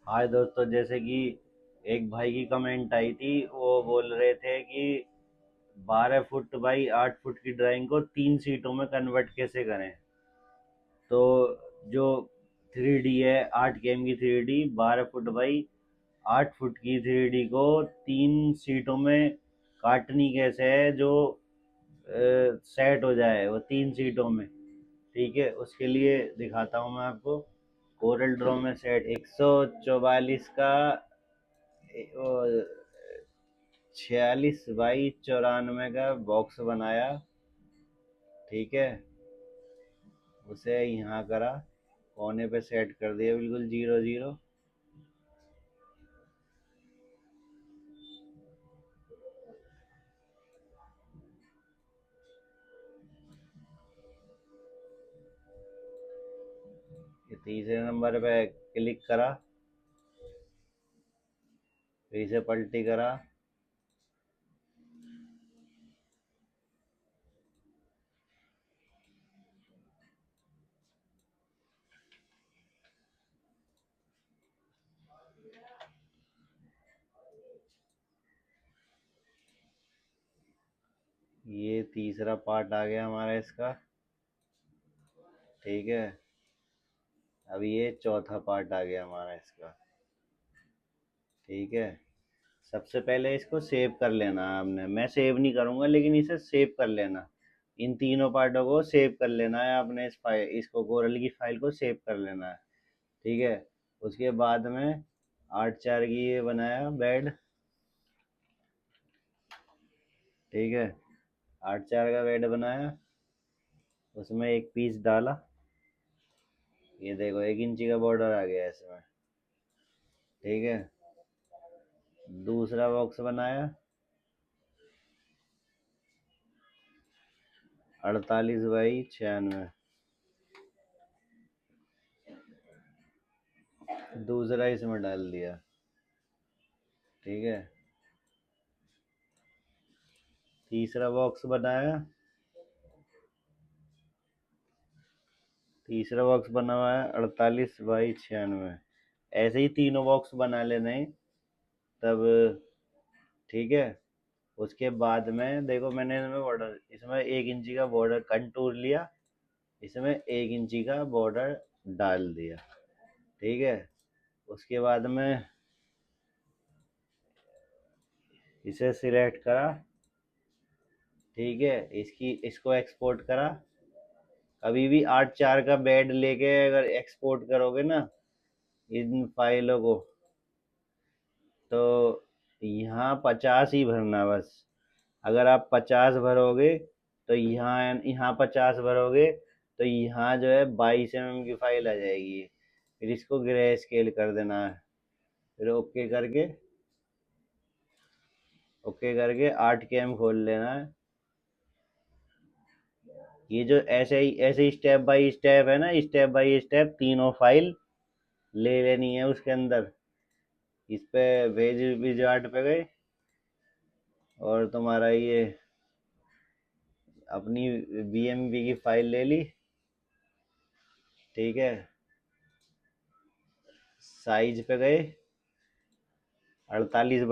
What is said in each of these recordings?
हाय दोस्तों, जैसे कि एक भाई की कमेंट आई थी, वो बोल रहे थे कि 12 फुट बाई 8 फुट की ड्राइंग को 3 सीटों में कन्वर्ट कैसे करें। तो जो 3D है, 8 गेम की 3D 12 फुट बाई 8 फुट की 3D को 3 सीटों में काटनी कैसे है, जो सेट हो जाए वो 3 सीटों में। ठीक है, उसके लिए दिखाता हूँ मैं आपको। कोरल ड्रॉ में सेट 144 का 46 बाई 94 का बॉक्स बनाया। ठीक है, उसे यहाँ करा, कोने पे सेट कर दिया, बिल्कुल 0 0। ये तीसरे नंबर पे क्लिक करा, फिर इसे पलटी करा। ये तीसरा पार्ट आ गया हमारा इसका। ठीक है, अब ये चौथा पार्ट आ गया हमारा इसका। ठीक है, सबसे पहले इसको सेव कर लेना है आपने। मैं सेव नहीं करूँगा, लेकिन इसे सेव कर लेना। इन तीनों पार्टों को सेव कर लेना है आपने। इस फाइल इसको कोरल की फाइल को सेव कर लेना है। ठीक है, उसके बाद में 8 4 की ये बनाया बेड। ठीक है, 8 4 का बेड बनाया, उसमें एक पीस डाला। ये देखो, 1 इंची का बॉर्डर आ गया इसमें। ठीक है, दूसरा बॉक्स बनाया, 48 बाई 96, दूसरा इसमें डाल दिया। ठीक है, तीसरा बॉक्स बनाया, तीसरा बॉक्स बना हुआ है 48 बाई 96। ऐसे ही तीनों बॉक्स बना लेने हैं तब। ठीक है, उसके बाद में देखो, मैंने इसमें बॉर्डर, इसमें 1 इंची का बॉर्डर कंटूर लिया, इसमें 1 इंची का बॉर्डर डाल दिया। ठीक है, उसके बाद में इसे सिलेक्ट करा। ठीक है, इसको एक्सपोर्ट करा। कभी भी 8 4 का बेड लेके अगर एक्सपोर्ट करोगे ना इन फाइलों को, तो यहाँ 50 ही भरना बस। अगर आप 50 भरोगे तो यहाँ यहाँ 50 भरोगे तो यहाँ जो है 22 mm की फाइल आ जाएगी। फिर इसको ग्रे स्केल कर देना है। फिर ओके करके 8 केम खोल लेना है। ये जो ऐसे ही स्टेप बाय स्टेप है ना, स्टेप बाय स्टेप तीनों फाइल ले लेनी है उसके अंदर। इस पे भेज विजार्ट पे गए और तुम्हारा ये अपनी बीएमपी की फाइल ले ली। ठीक है, साइज पे गए, 48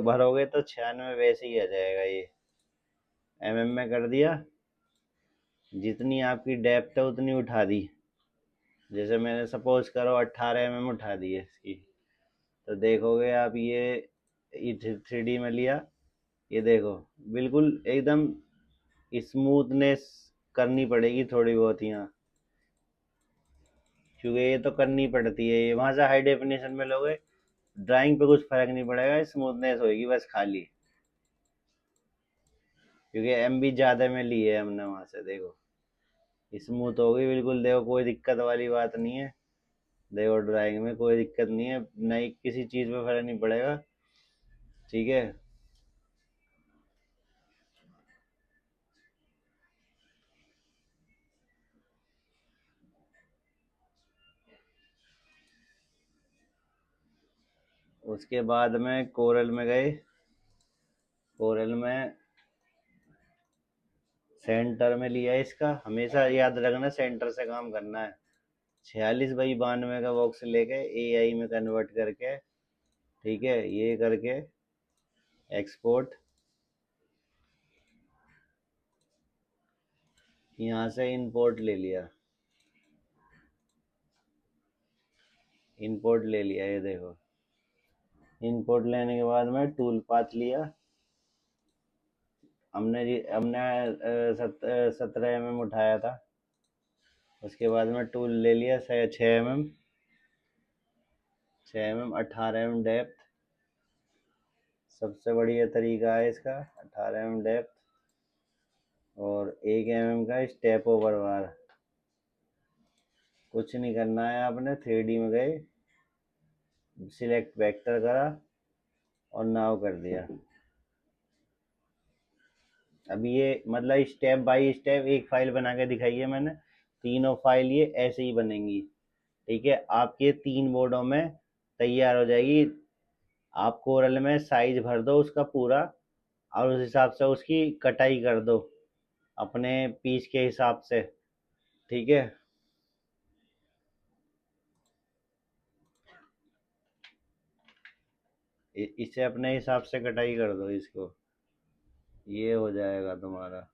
भरोगे तो 96 वैसे ही आ जाएगा। ये में कर दिया, जितनी आपकी डेप्थ है उतनी उठा दी। जैसे मैंने सपोज करो 18 उठा दी है इसकी। तो देखोगे आप, ये 3D में लिया, ये देखो, बिल्कुल एकदम स्मूथनेस करनी पड़ेगी थोड़ी बहुत यहाँ, क्योंकि ये तो करनी पड़ती है। ये वहां से हाई डेफिनेशन में लोगे, ड्राइंग पे कुछ फर्क नहीं पड़ेगा, स्मूथनेस होगी बस खाली, क्योंकि MB ज्यादा में ली है हमने वहां से। देखो, स्मूथ हो गई बिल्कुल। देखो, कोई दिक्कत वाली बात नहीं है। देखो, ड्राइंग में कोई दिक्कत नहीं है, नहीं किसी चीज में फर्क नहीं पड़ेगा। ठीक है, उसके बाद में कोरल में गए। कोरल में सेंटर में लिया इसका। हमेशा याद रखना, सेंटर से काम करना है, 46x92 का बॉक्स लेके एआई में कन्वर्ट करके, ठीक है, ये करके एक्सपोर्ट, यहाँ से इंपोर्ट ले लिया, इंपोर्ट ले लिया, ये देखो। इंपोर्ट लेने के बाद में टूल पाथ लिया हमने 17 mm उठाया था। उसके बाद में टूल ले लिया 6 mm, 6 mm, 18 mm डेप्थ। सबसे बढ़िया तरीका है इसका, 18 mm डेप्थ और 1 mm का स्टेप ओवर बार। कुछ नहीं करना है आपने, 3D में गए, सिलेक्ट वेक्टर करा और नाव कर दिया। अब ये मतलब स्टेप बाय स्टेप एक फाइल बना के दिखाई है मैंने। तीनों फाइल ये ऐसे ही बनेंगी, ठीक है। आपके 3 बोर्डों में तैयार हो जाएगी। आप कोरल में साइज भर दो उसका पूरा, और उस हिसाब से उसकी कटाई कर दो अपने पीस के हिसाब से, ठीक है। इसे अपने हिसाब से कटाई कर दो इसको, ये हो जाएगा तुम्हारा।